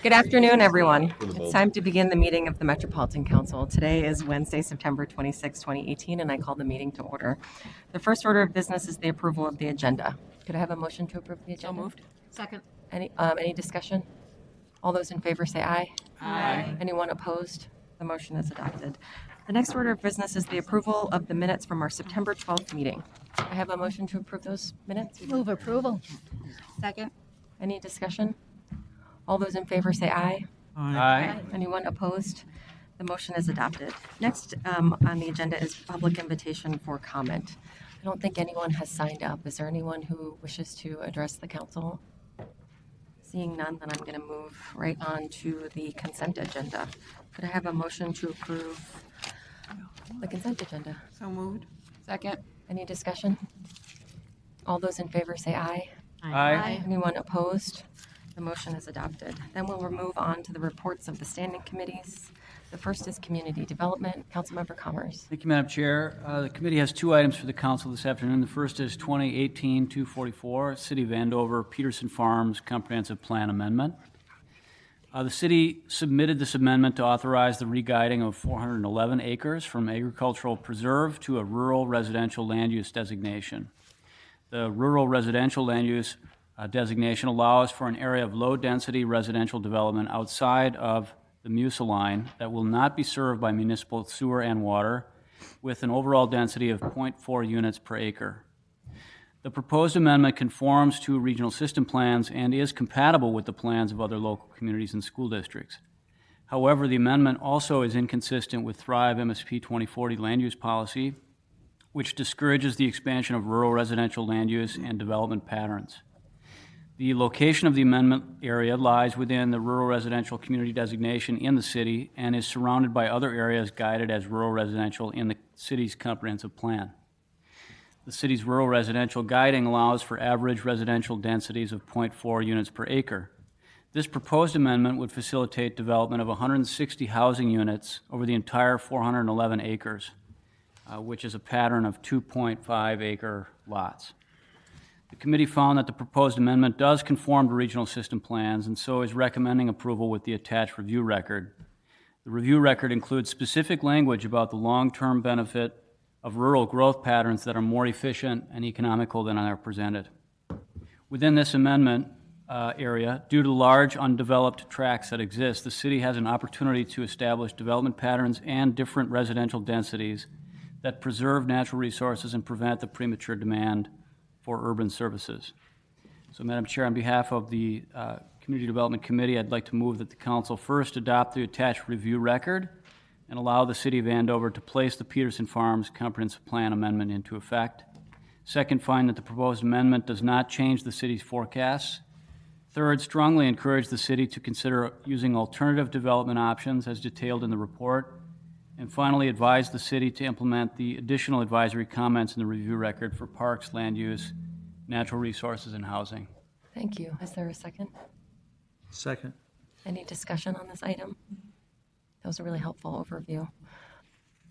Good afternoon, everyone. It's time to begin the meeting of the Metropolitan Council. Today is Wednesday, September 26, 2018, and I call the meeting to order. The first order of business is the approval of the agenda. Could I have a motion to approve the agenda? So moved. Second. Any discussion? All those in favor say aye. Aye. Anyone opposed? The motion is adopted. The next order of business is the approval of the minutes from our September 12th meeting. I have a motion to approve those minutes. Move approval. Second. Any discussion? All those in favor say aye. Aye. Anyone opposed? The motion is adopted. Next on the agenda is public invitation for comment. I don't think anyone has signed up. Is there anyone who wishes to address the council? Seeing none, then I'm going to move right on to the consent agenda. Could I have a motion to approve the consent agenda? So moved. Second. Any discussion? All those in favor say aye. Aye. Anyone opposed? The motion is adopted. Then we'll move on to the reports of the standing committees. The first is Community Development. Councilmember Commerce. Thank you, Madam Chair. The committee has two items for the council this afternoon. The first is 2018-244, City of Andover Peterson Farms Comprehensive Plan Amendment. The city submitted this amendment to authorize the re-guiding of 411 acres from agricultural preserve to a rural residential land use designation. The rural residential land use designation allows for an area of low-density residential development outside of the MUSA line that will not be served by municipal sewer and water, with an overall density of 0.4 units per acre. The proposed amendment conforms to regional system plans and is compatible with the plans of other local communities and school districts. However, the amendment also is inconsistent with Thrive MSP 2040 land use policy, which discourages the expansion of rural residential land use and development patterns. The location of the amendment area lies within the rural residential community designation in the city and is surrounded by other areas guided as rural residential in the city's comprehensive plan. The city's rural residential guiding allows for average residential densities of 0.4 units per acre. This proposed amendment would facilitate development of 160 housing units over the entire 411 acres, which is a pattern of 2.5 acre lots. The committee found that the proposed amendment does conform to regional system plans and so is recommending approval with the attached review record. The review record includes specific language about the long-term benefit of rural growth patterns that are more efficient and economical than are presented. Within this amendment area, due to large undeveloped tracts that exist, the city has an opportunity to establish development patterns and different residential densities that preserve natural resources and prevent the premature demand for urban services. So, Madam Chair, on behalf of the Community Development Committee, I'd like to move that the Council first adopt the attached review record and allow the City of Andover to place the Peterson Farms Comprehensive Plan Amendment into effect. Second, find that the proposed amendment does not change the city's forecasts. Third, strongly encourage the city to consider using alternative development options as detailed in the report. And finally, advise the city to implement the additional advisory comments in the review record for parks, land use, natural resources, and housing. Thank you. Is there a second? Second. Any discussion on this item? That was a really helpful overview.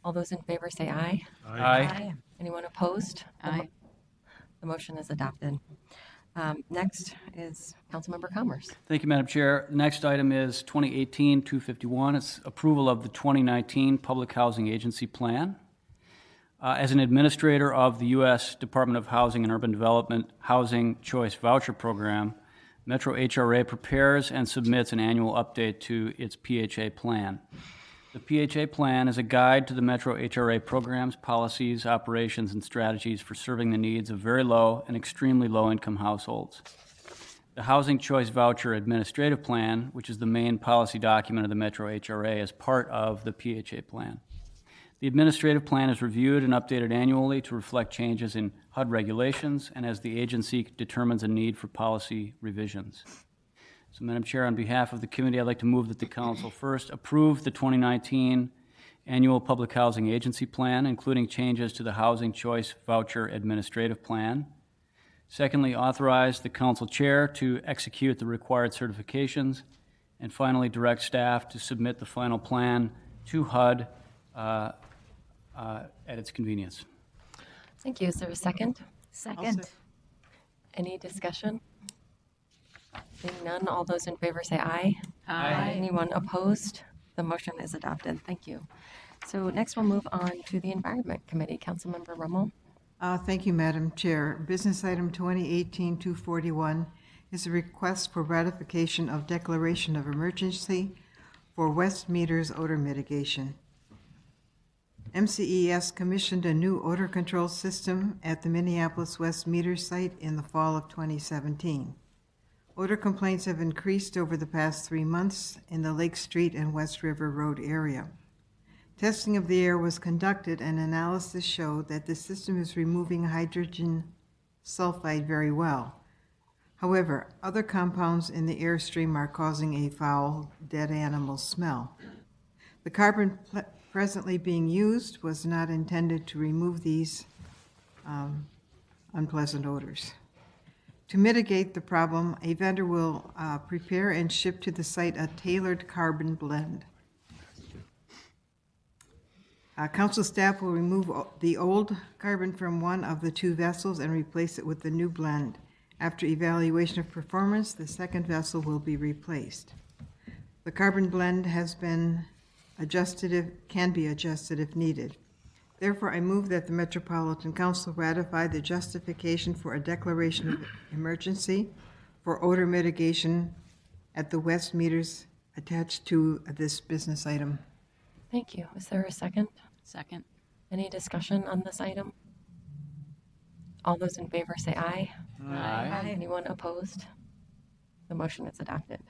All those in favor say aye. Aye. Anyone opposed? Aye. The motion is adopted. Next is Councilmember Commerce. Thank you, Madam Chair. The next item is 2018-251. It's approval of the 2019 Public Housing Agency Plan. As an administrator of the U.S. Department of Housing and Urban Development Housing Choice Voucher Program, Metro HRA prepares and submits an annual update to its PHA plan. The PHA plan is a guide to the Metro HRA programs, policies, operations, and strategies for serving the needs of very low and extremely low-income households. The Housing Choice Voucher Administrative Plan, which is the main policy document of the Metro HRA, is part of the PHA plan. The administrative plan is reviewed and updated annually to reflect changes in HUD regulations and as the agency determines a need for policy revisions. So, Madam Chair, on behalf of the committee, I'd like to move that the Council first approve the 2019 Annual Public Housing Agency Plan, including changes to the Housing Choice Voucher Administrative Plan. Secondly, authorize the Council Chair to execute the required certifications. And finally, direct staff to submit the final plan to HUD at its convenience. Thank you. Is there a second? Second. Any discussion? Seeing none, all those in favor say aye. Anyone opposed? The motion is adopted. Thank you. So next we'll move on to the Environment Committee. Councilmember Rummel. Thank you, Madam Chair. Business item 2018-241 is a request for ratification of declaration of emergency for West Meters odor mitigation. MCES commissioned a new odor control system at the Minneapolis West Meter site in the fall of 2017. Odor complaints have increased over the past 3 months in the Lake Street and West River Road area. Testing of the air was conducted and analysis showed that the system is removing hydrogen sulfide very well. However, other compounds in the airstream are causing a foul, dead animal smell. The carbon presently being used was not intended to remove these unpleasant odors. To mitigate the problem, a vendor will prepare and ship to the site a tailored carbon blend. Council staff will remove the old carbon from one of the 2 vessels and replace it with the new blend. After evaluation of performance, the second vessel will be replaced. The carbon blend can be adjusted if needed. Therefore, I move that the Metropolitan Council ratify the justification for a declaration of emergency for odor mitigation at the West Meters attached to this business item. Thank you. Is there a second? Second. Any discussion on this item? All those in favor say aye. Anyone opposed? The motion is adopted.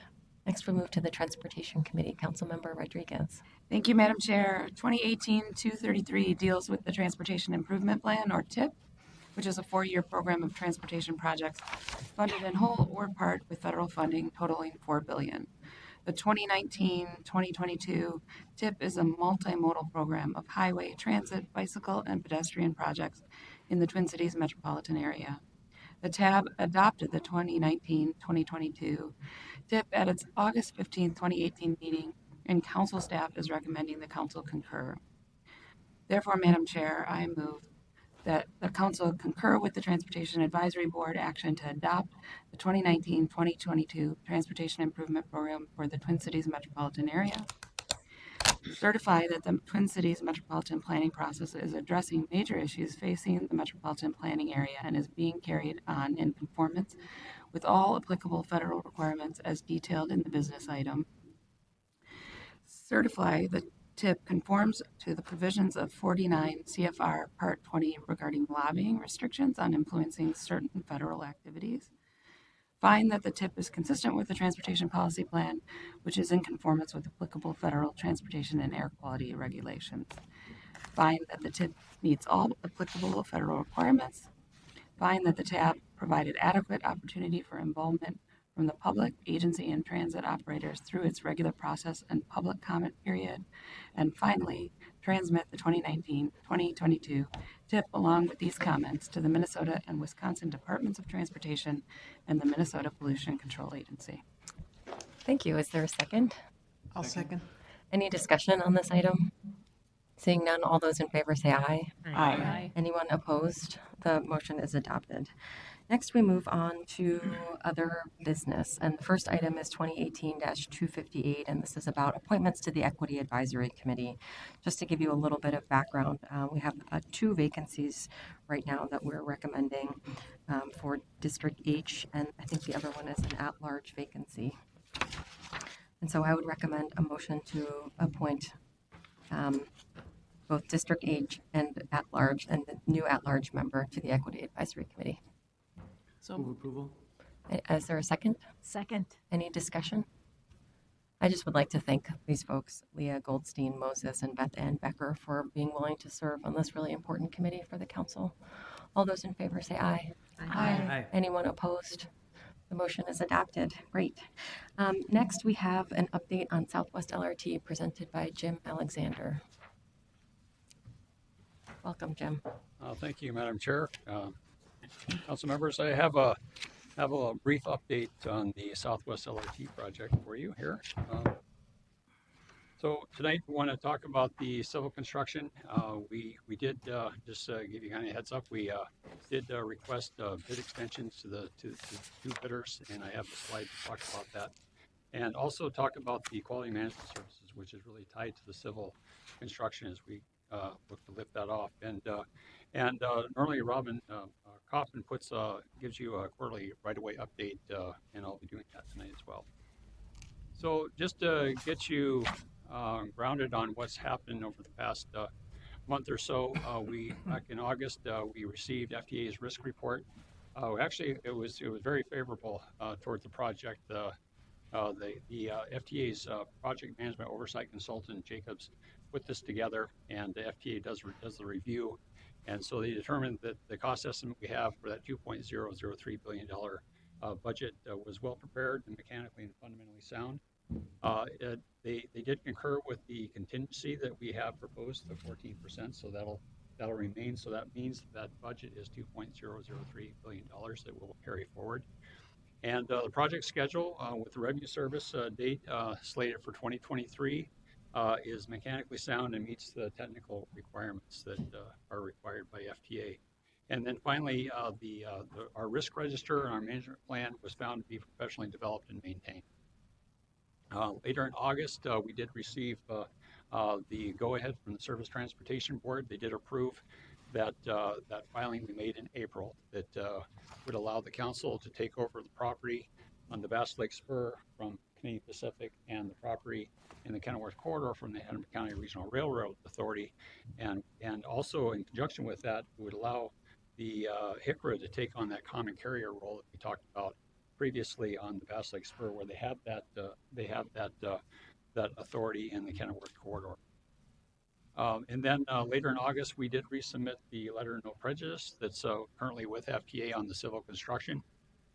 Next, we move to the Transportation Committee. Councilmember Rodriguez. Thank you, Madam Chair. 2018-233 deals with the Transportation Improvement Plan, or TIP, which is a 4-year program of transportation projects funded in whole or part with federal funding totaling $4 billion. The 2019-2022 TIP is a multimodal program of highway, transit, bicycle, and pedestrian projects in the Twin Cities metropolitan area. The TAB adopted the 2019-2022 TIP at its August 15, 2018 meeting, and Council staff is recommending the Council concur. Therefore, Madam Chair, I move that the Council concur with the Transportation Advisory Board action to adopt the 2019-2022 Transportation Improvement Program for the Twin Cities metropolitan area, certify that the Twin Cities metropolitan planning process is addressing major issues facing the metropolitan planning area and is being carried on in conformance with all applicable federal requirements as detailed in the business item, certify the TIP conforms to the provisions of 49 CFR Part 20 regarding lobbying restrictions on influencing certain federal activities, find that the TIP is consistent with the Transportation Policy Plan, which is in conformance with applicable federal transportation and air quality regulations, find that the TIP meets all applicable federal requirements, find that the TAB provided adequate opportunity for involvement from the public, agency, and transit operators through its regular process and public comment period, and finally, transmit the 2019-2022 TIP along with these comments to the Minnesota and Wisconsin Departments of Transportation and the Minnesota Pollution Control Agency. Thank you. Is there a second? I'll second. Any discussion on this item? Seeing none, all those in favor say aye. Aye. Anyone opposed? The motion is adopted. Next, we move on to other business, and the first item is 2018-258, and this is about appointments to the Equity Advisory Committee. Just to give you a little bit of background, we have 2 vacancies right now that we're recommending for District H, and I think the other one is an at-large vacancy. And so I would recommend a motion to appoint both District H and at-large, and the new at-large member to the Equity Advisory Committee. So Move approval. Is there a second? Second. Any discussion? I just would like to thank these folks, Leah Goldstein, Moses, and Beth Ann Becker, for being willing to serve on this really important committee for the council. All those in favor say aye. Aye. Anyone opposed? The motion is adopted. Great. Next, we have an update on Southwest LRT presented by Jim Alexander. Welcome, Jim. Thank you, Madam Chair. Council members, I have a brief update on the Southwest LRT project for you here. So tonight we want to talk about the civil construction. We did just give you kind of a heads up. We did request bid extensions to the 2 bidders, and I have the slide to talk about that. and also talk about the quality management services, which is really tied to the civil construction as we look to lift that off. And normally Robin Kaufman gives you a quarterly right-of-way update, and I'll be doing that tonight as well. So just to get you grounded on what's happened over the past month or so, back in August we received FTA's risk report. Actually, it was very favorable towards the project. The FTA's project management oversight consultant Jacobs put this together, and the FTA does the review, and so they determined that the cost estimate we have for that $2.003 billion budget was well prepared and mechanically and fundamentally sound. They did concur with the contingency that we have proposed, the 14%, so that'll remain. So that means that budget is $2.003 billion that will carry forward. And the project schedule with the revenue service date slated for 2023 is mechanically sound and meets the technical requirements that are required by FTA. And then finally, our risk register and our management plan was found to be professionally developed and maintained. Later in August, we did receive the go-ahead from the Surface Transportation Board. They did approve that filing we made in April that would allow the council to take over the property on the Bass Lake Spur from Canadian Pacific and the property in the Kenilworth Corridor from the Hennepin County Regional Railroad Authority. And also in conjunction with that, it would allow the HICRA to take on that common carrier role that we talked about previously on the Bass Lake Spur, where they have that authority in the Kenilworth Corridor. And then later in August, we did resubmit the letter of no prejudice that's currently with FTA on the civil construction.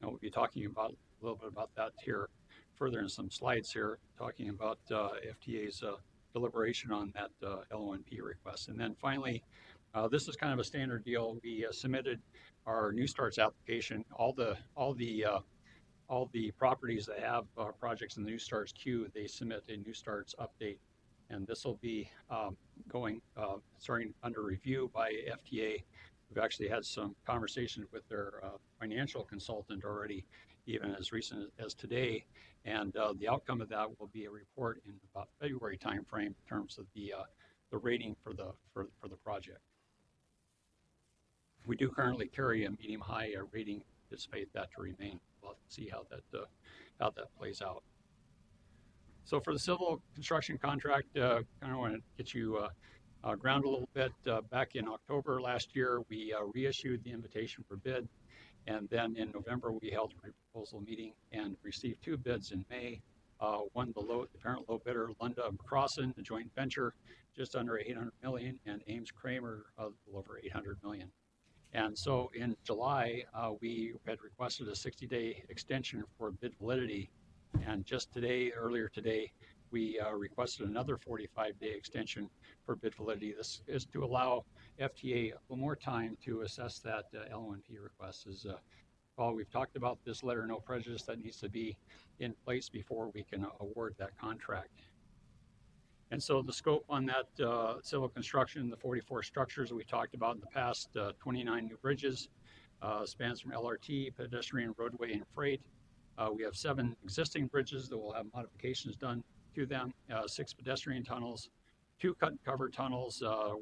And we'll be talking about a little bit about that here further in some slides here, talking about FTA's deliberation on that LONP request. And then finally, this is kind of a standard deal. We submitted our New Starts application. All the properties that have projects in the New Starts queue, they submit a New Starts update. And this will be starting under review by FTA. We've actually had some conversations with their financial consultant already, even as recent as today. And the outcome of that will be a report in about February timeframe in terms of the rating for the project. We do currently carry a medium-high rating. Anticipate that to remain. We'll have to see how that plays out. So for the civil construction contract, kind of want to get you grounded a little bit. Back in October last year, we reissued the invitation for bid, and then in November we held a proposal meeting and received 2 bids in May. One, the apparent low bidder, Lonp Crossan, the joint venture, just under $800 million, and Ames Kramer, a little over $800 million. And so in July, we had requested a 60-day extension for bid validity. And just earlier today, we requested another 45-day extension for bid validity. This is to allow FTA a little more time to assess that LONP request. As Paul, we've talked about this letter of no prejudice that needs to be in place before we can award that contract. And so the scope on that civil construction, the 44 structures that we talked about in the past, 29 new bridges, spans from LRT, pedestrian, roadway, and freight. We have 7 existing bridges that will have modifications done to them, 6 pedestrian tunnels, 2 cut and cover tunnels,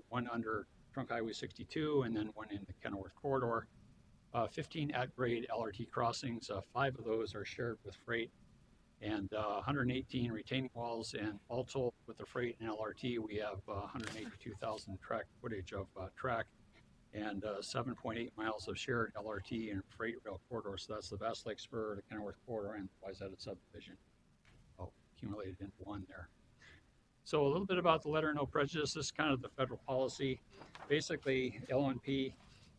1 under Trunk Highway 62, and then 1 in the Kenilworth Corridor. 15 at-grade LRT crossings, 5 of those are shared with freight, and 118 retaining walls, and all told with the freight and LRT, we have 182,000 track footage of track, and 7.8 miles of shared LRT and freight rail corridor. So that's the Bass Lake Spur, the Kenilworth Corridor, and the Wayzata subdivision, accumulated into one there. So a little bit about the letter of no prejudice. This is kind of the federal policy. Basically, LONP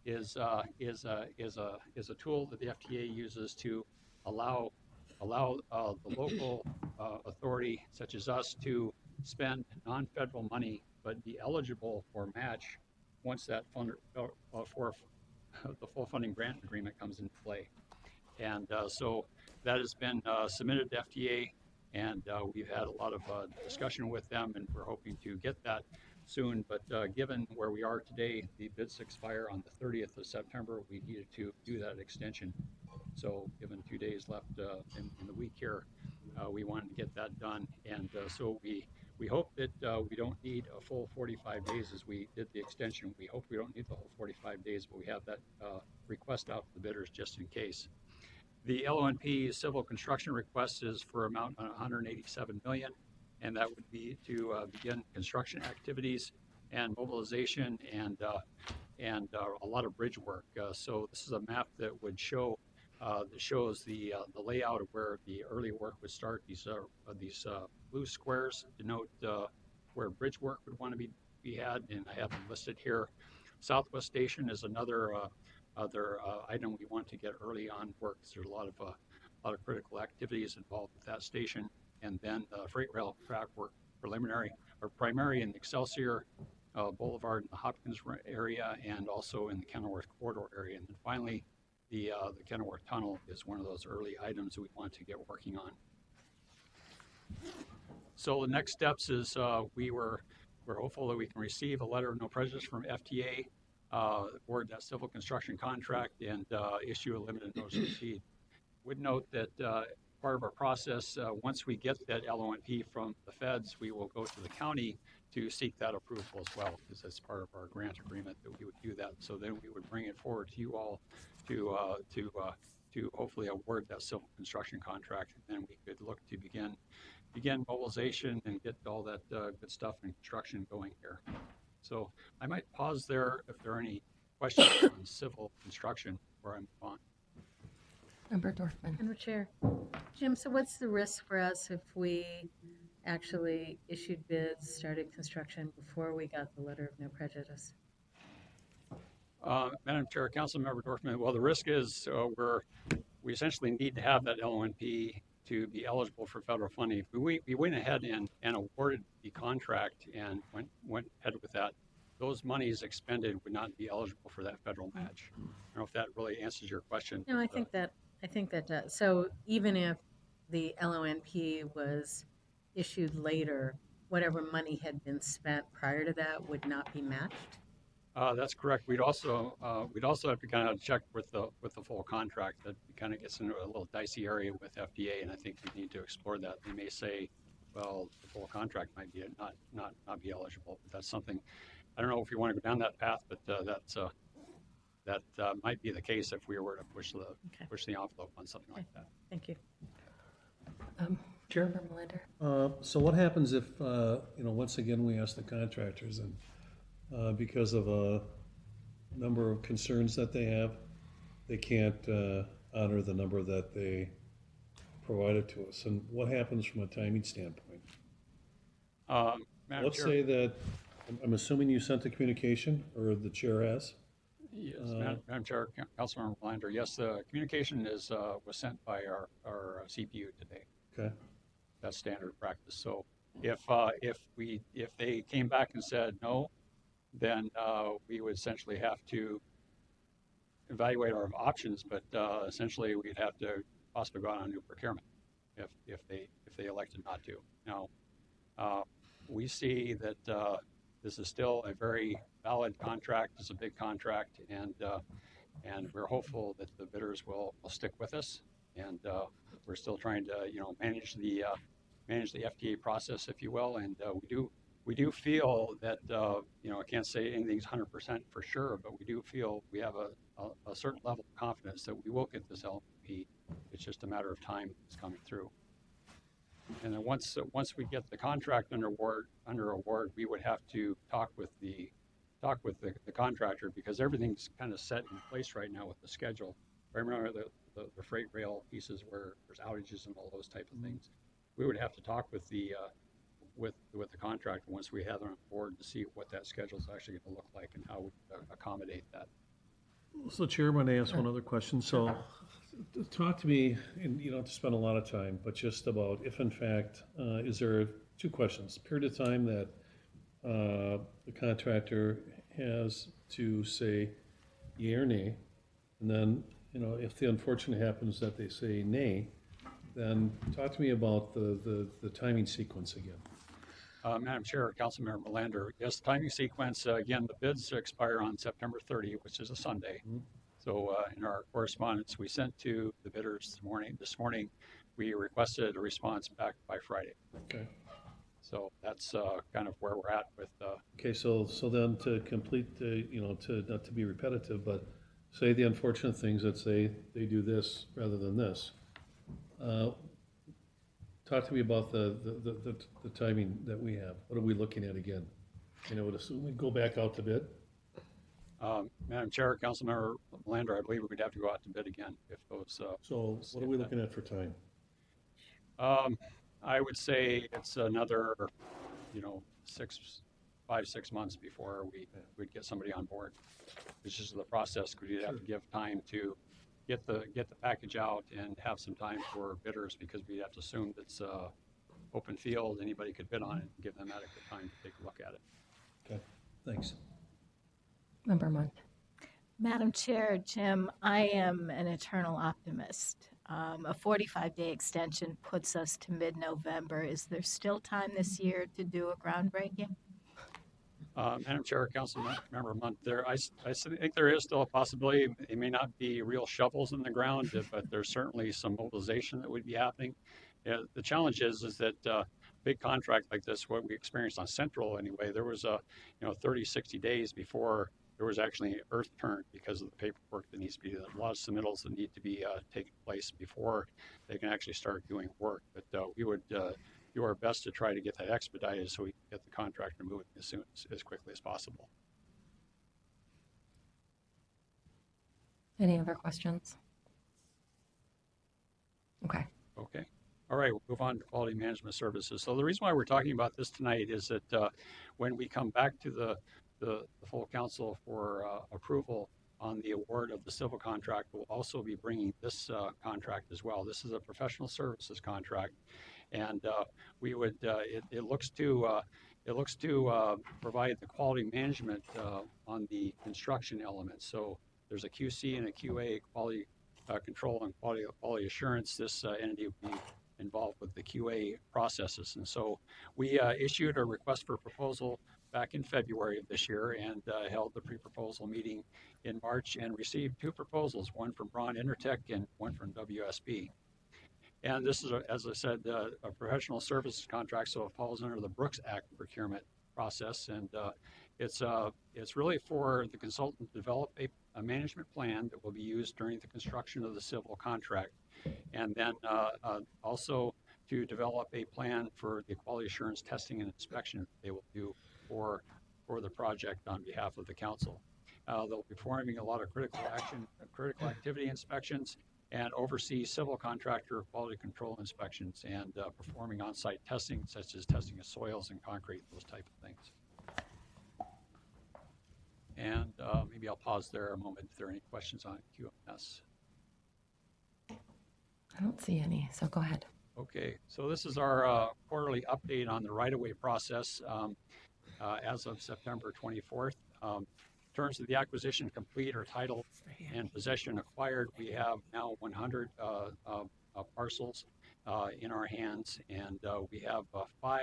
is a tool that the FTA uses to allow the local authority, such as us, to spend non-federal money, but be eligible for match once that the full funding grant agreement comes into play. And so that has been submitted to FTA, and we've had a lot of discussion with them, and we're hoping to get that soon. But given where we are today, the bids expire on the 30th of September. We needed to do that extension. So given 2 days left in the week here, we wanted to get that done. And so we hope that we don't need a full 45 days as we did the extension. We hope we don't need the whole 45 days, but we have that request out to the bidders just in case. The LONP civil construction request is for amount of 187 million, and that would be to begin construction activities and mobilization and a lot of bridge work. So this is a map that would show that shows the layout of where the early work would start. These blue squares denote where bridge work would want to be had, and I have them listed here. Southwest Station is another other item we want to get early on work. There's a lot of critical activities involved with that station, and then freight rail track work primary in Excelsior Boulevard in the Hopkins area, and also in the Kenilworth corridor area. And then finally, the Kenilworth Tunnel is one of those early items that we want to get working on. So the next steps is we're hopeful that we can receive a letter of no prejudice from FTA, award that civil construction contract, and issue a limited notice of proceed. Would note that part of our process, once we get that LONP from the feds, we will go to the county to seek that approval as well, because that's part of our grant agreement that we would do that. So then we would bring it forward to you all to hopefully award that civil construction contract, and then we could look to begin mobilization and get all that good stuff in construction going here. So I might pause there if there are any questions on civil construction before I move on. Member Dorfman. Madam Chair. Jim, so what's the risk for us if we actually issued bids, started construction before we got the letter of no prejudice? Madam Chair, Councilmember Dorfman, well, the risk is we essentially need to have that LONP to be eligible for federal funding. If we went ahead and awarded the contract and went ahead with that, those monies expended would not be eligible for that federal match. I don't know if that really answers your question. No, I think that does. So even if the LONP was issued later, whatever money had been spent prior to that would not be matched? That's correct. We'd also have to kind of check with the full contract. That kind of gets into a little dicey area with FDA, and I think we need to explore that. They may say, well, the full contract might be not be eligible, but that's something. I don't know if you want to go down that path, but that might be the case if we were to push the envelope on something like that. Thank you. Member Melander. So what happens if, once again, we ask the contractors, and because of a number of concerns that they have, they can't honor the number that they provided to us? And what happens from a timing standpoint? Let's say that, I'm assuming you sent the communication, or the chair has? Yes, Madam Chair, Councilmember Melander, yes, the communication was sent by our CPU today. Okay. That's standard practice. So if they came back and said no, then we would essentially have to evaluate our options, but essentially we'd have to possibly go on a new procurement if they elected not to. Now, we see that this is still a very valid contract. It's a big contract, and we're hopeful that the bidders will stick with us. And we're still trying to manage the FTA process, if you will. And we do feel that I can't say anything's 100% for sure, but we do feel we have a certain level of confidence that we will get this LP. It's just a matter of time it's coming through. And then once we get the contract under award, we would have to talk with the contractor, because everything's kind of set in place right now with the schedule. I remember the freight rail pieces where there's outages and all those type of things. We would have to talk with the contractor once we have it on board to see what that schedule is actually going to look like and how we accommodate that. So, Chairman, I ask one other question. So, talk to me, and you don't have to spend a lot of time, but just about if, in fact, is there two questions? Period of time that the contractor has to say yea or nay, and then, if the unfortunate happens that they say nay, then talk to me about the timing sequence again. Madam Chair, Councilmember Melander, yes, the timing sequence, again, the bids expire on September 30th, which is a Sunday. Mm-hmm. So in our correspondence we sent to the bidders this morning, we requested a response back by Friday. Okay. So that's kind of where we're at with, Okay, so then to complete the, not to be repetitive, but say the unfortunate things that say they do this rather than this. Talk to me about the timing that we have. What are we looking at again? I would assume we go back out to bid. Madam Chair, Councilmember Lander, I believe we'd have to go out to bid again if those. So what are we looking at for time? I would say it's another, 5, 6 months before we'd get somebody on board. It's just the process, because you'd have to give time to get the package out and have some time for bidders, because we'd have to assume it's open field, anybody could bid on it, and give them adequate time to take a look at it. Okay, thanks. Member Munt. Madam Chair, Jim, I am an eternal optimist. A 45-day extension puts us to mid-November. Is there still time this year to do a groundbreaking? Madam Chair, Councilmember Munt, I think there is still a possibility. It may not be real shovels in the ground, but there's certainly some mobilization that would be happening. The challenge is that big contract like this, what we experienced on Central anyway, there was 30, 60 days before there was actually earth turned because of the paperwork that needs to be, a lot of submittals that need to be taking place before they can actually start doing work. But we would do our best to try to get that expedited so we can get the contractor moving as quickly as possible. Any other questions? Okay. Okay. All right, we'll move on to quality management services. So the reason why we're talking about this tonight is that when we come back to the full council for approval on the award of the civil contract, we'll also be bringing this contract as well. This is a professional services contract, and we would it looks to provide the quality management on the construction elements. So there's a QC and a QA, quality control and quality assurance. This entity will be involved with the QA processes, and so we issued a request for proposal back in February of this year, and held the pre-proposal meeting in March and received 2 proposals, one from Braun Intertech and one from WSB. And this is, as I said, a professional services contract, so it falls under the Brooks Act procurement process, and it's really for the consultant to develop a management plan that will be used during the construction of the civil contract, and then also to develop a plan for the quality assurance testing and inspection that they will do for the project on behalf of the council. They'll be performing a lot of critical activity inspections, and oversee civil contractor quality control inspections, and performing on-site testing, such as testing of soils and concrete, those type of things. And maybe I'll pause there a moment if there are any questions on QMS. I don't see any, so go ahead. Okay, so this is our quarterly update on the right-of-way process as of September 24th. In terms of the acquisition complete or title and possession acquired, we have now 100 parcels in our hands, and we have 5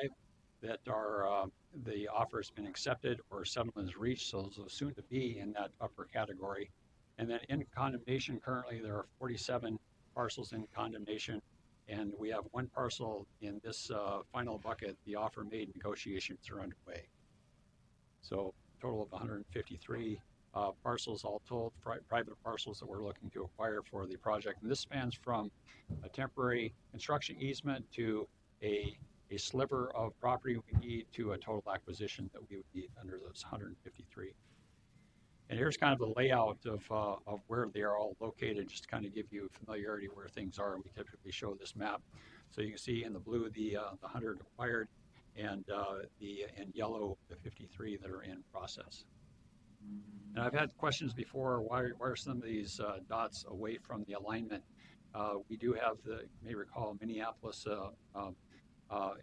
that are the offer has been accepted or settlement is reached, so those are soon to be in that upper category. And then in condemnation currently there are 47 parcels in condemnation, and we have 1 parcel in this final bucket. The offer made, negotiations are underway. So total of 153 parcels all told, private parcels that we're looking to acquire for the project. And this spans from a temporary construction easement to a sliver of property we need to a total acquisition that we would need under those 153. And here's kind of the layout of where they are all located, just to kind of give you familiarity where things are. We typically show this map. So you can see in the blue the 100 acquired, and in yellow the 53 that are in process. And I've had questions before, why are some of these dots away from the alignment? We do have you may recall, Minneapolis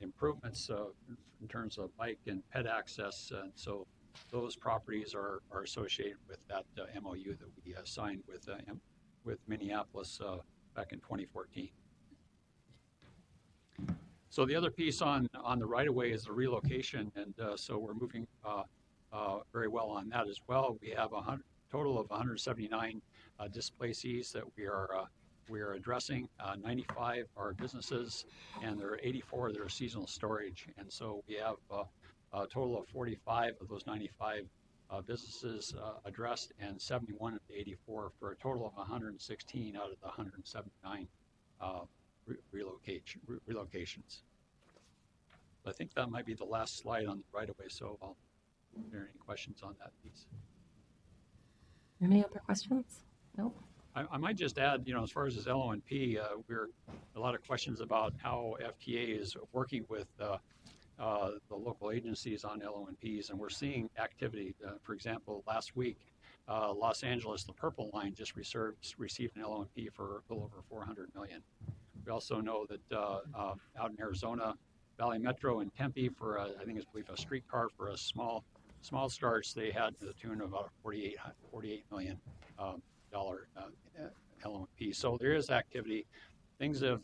improvements in terms of bike and ped access, and so those properties are associated with that MOU that we signed with Minneapolis back in 2014. So the other piece on the right-of-way is the relocation, and so we're moving very well on that as well. We have a total of 179 displacees that we are we're addressing. 95 are businesses, and there are 84 that are seasonal storage. And so we have a total of 45 of those 95 businesses addressed, and 71 of the 84, for a total of 116 out of the 179 relocations. I think that might be the last slide on the right-of-way, so I'll, if there are any questions on that piece. Any other questions? No? I might just add, as far as this LONP, we're a lot of questions about how FTA is working with the local agencies on LONPs, and we're seeing activity. For example, last week, Los Angeles, the Purple Line, just received an LONP for a little over $400 million. We also know that out in Arizona, Valley Metro in Tempe for I believe a streetcar for a small starts, they had to the tune of about $48 million dollar LONP. So there is activity. Things have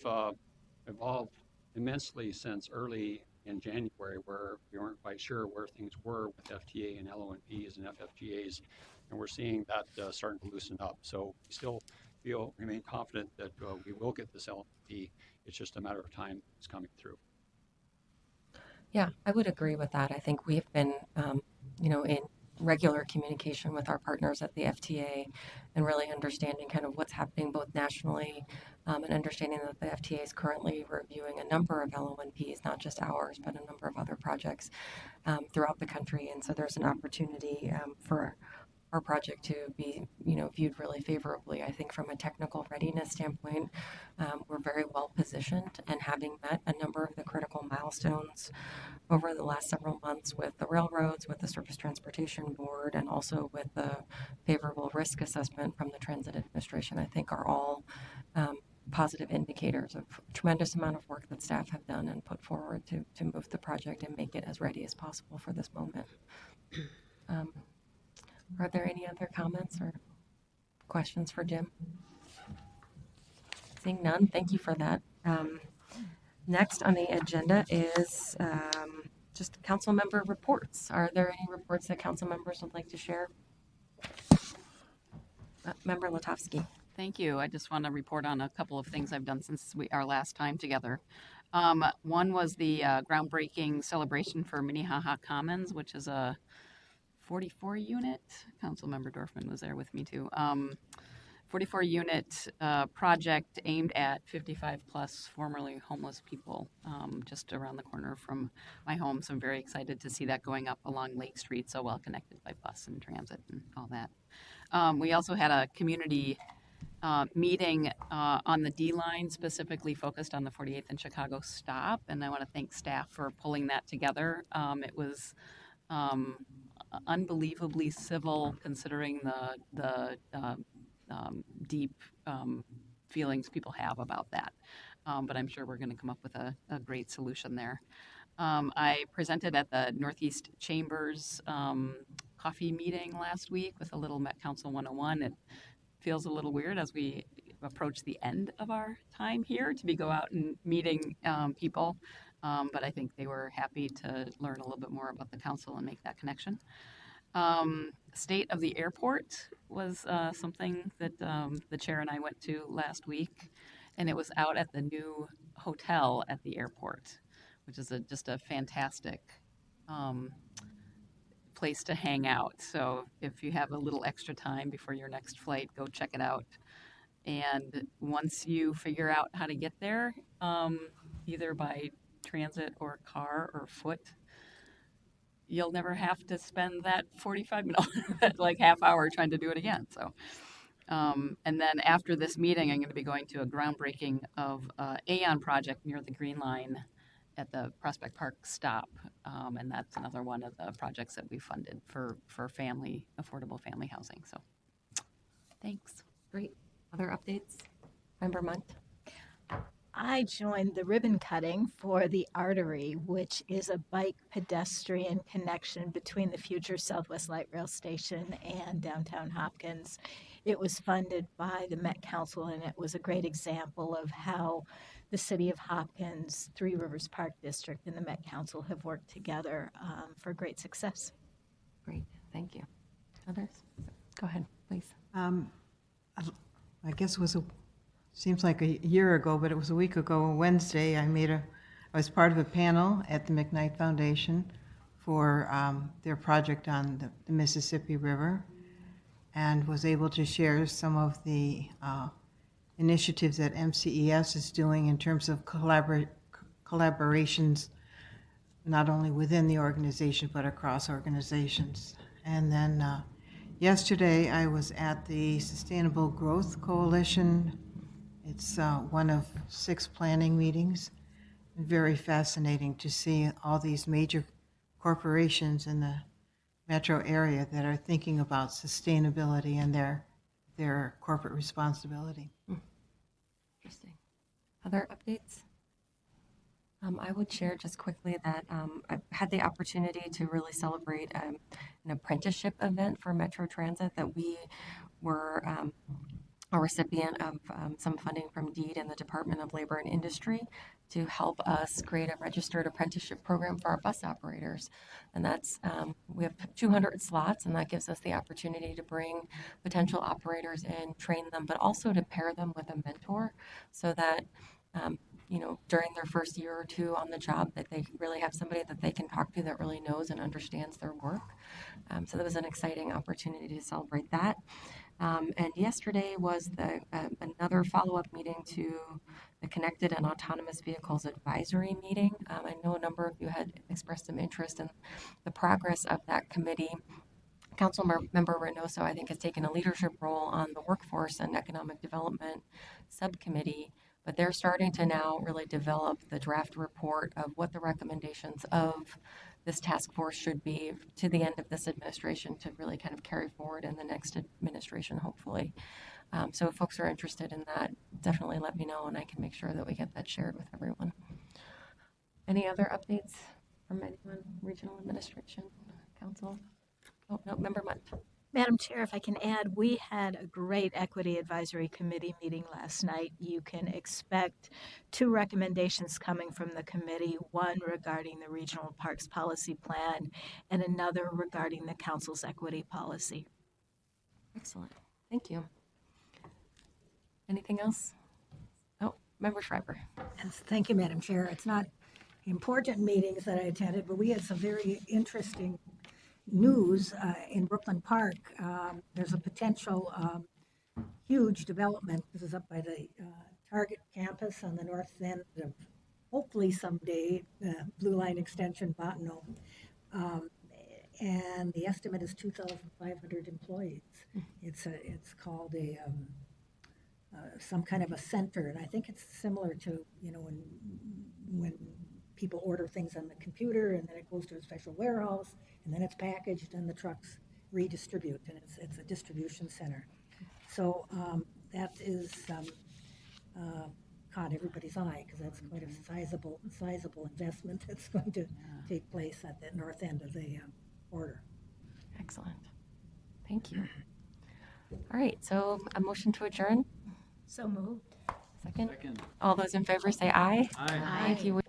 evolved immensely since early in January, where we weren't quite sure where things were with FTA and LONPs and FFGAs, and we're seeing that starting to loosen up. So we still remain confident that we will get this LONP. It's just a matter of time it's coming through. Yeah, I would agree with that. I think we've been, in regular communication with our partners at the FTA and really understanding kind of what's happening both nationally and understanding that the FTA is currently reviewing a number of LONPs, not just ours, but a number of other projects throughout the country. And so there's an opportunity for our project to be, viewed really favorably. I think from a technical readiness standpoint, we're very well positioned, and having met a number of the critical milestones over the last several months with the railroads, with the Surface Transportation Board, and also with the favorable risk assessment from the Transit Administration, I think are all positive indicators of tremendous amount of work that staff have done and put forward to move the project and make it as ready as possible for this moment. Are there any other comments or questions for Jim? Seeing none, thank you for that. Next on the agenda is just council member reports. Are there any reports that council members would like to share? Member Latofsky. Thank you. I just want to report on a couple of things I've done since our last time together. One was the groundbreaking celebration for Minnehaha Commons, which is a 44 unit. Councilmember Dorfman was there with me too. 44 unit project aimed at 55 plus formerly homeless people just around the corner from my home. So I'm very excited to see that going up along Lake Street, so well connected by bus and transit and all that. We also had a community meeting on the D line, specifically focused on the 48th and Chicago stop. And I want to thank staff for pulling that together. It was unbelievably civil, considering the deep feelings people have about that. But I'm sure we're going to come up with a great solution there. I presented at the Northeast Chambers coffee meeting last week with a little Met Council 101. It feels a little weird as we approach the end of our time here to go out and meeting people. But I think they were happy to learn a little bit more about the council and make that connection. State of the airport was something that the chair and I went to last week, and it was out at the new hotel at the airport, which is just a fantastic place to hang out. So if you have a little extra time before your next flight, go check it out. And once you figure out how to get there, either by transit or car or foot, you'll never have to spend that 45 minutes, like half hour trying to do it again. So, and then after this meeting, I'm going to be going to a groundbreaking of Aon project near the Green Line at the Prospect Park stop. And that's another one of the projects that we funded for affordable family housing. So thanks. Great. Other updates? Member Munt? I joined the ribbon cutting for the Artery, which is a bike pedestrian connection between the future Southwest Light Rail Station and downtown Hopkins. It was funded by the Met Council, and it was a great example of how the City of Hopkins, Three Rivers Park District, and the Met Council have worked together for great success. Great. Thank you. Others? Go ahead, please. I guess it was seems like a year ago, but it was a week ago, Wednesday, I was part of a panel at the McKnight Foundation for their project on the Mississippi River, and was able to share some of the initiatives that MCES is doing in terms of collaborations, not only within the organization, but across organizations. And then yesterday, I was at the Sustainable Growth Coalition. It's one of 6 planning meetings. Very fascinating to see all these major corporations in the metro area that are thinking about sustainability and their corporate responsibility. Interesting. Other updates? I would share just quickly that I've had the opportunity to really celebrate an apprenticeship event for Metro Transit, that we were a recipient of some funding from DEED and the Department of Labor and Industry to help us create a registered apprenticeship program for our bus operators. And that's, we have 200 slots, and that gives us the opportunity to bring potential operators in, train them, but also to pair them with a mentor so that during their first year or two on the job, that they really have somebody that they can talk to that really knows and understands their work. So that was an exciting opportunity to celebrate that. And yesterday was another follow-up meeting to the Connected and Autonomous Vehicles Advisory meeting. I know a number of you had expressed some interest in the progress of that committee. Councilmember Reynoso, I think, has taken a leadership role on the Workforce and Economic Development Subcommittee, but they're starting to now really develop the draft report of what the recommendations of this task force should be to the end of this administration to really kind of carry forward in the next administration, hopefully. So if folks are interested in that, definitely let me know, and I can make sure that we get that shared with everyone. Any other updates from anyone? Regional Administration, Council? Oh, no, Member Munt. Madam Chair, if I can add, we had a great Equity Advisory Committee meeting last night. You can expect 2 recommendations coming from the committee, one regarding the Regional Parks Policy Plan and another regarding the Council's equity policy. Excellent. Thank you. Anything else? Oh, Member Schreiber. Yes, thank you, Madam Chair. It's not important meetings that I attended, but we had some very interesting news in Brooklyn Park. There's a potential huge development. This is up by the Target campus on the north end of, hopefully someday, Blue Line Extension, Bottineau. And the estimate is 2,500 employees. It's called some kind of a center, and I think it's similar to when people order things on the computer, and then it goes to a special warehouse, and then it's packaged, and the trucks redistribute, and it's a distribution center. So that is caught everybody's eye, because that's quite a sizable investment that's going to take place at the north end of the border. Excellent. Thank you. All right, so a motion to adjourn. So moved. Second. All those in favor say aye. Aye. Aye. If you would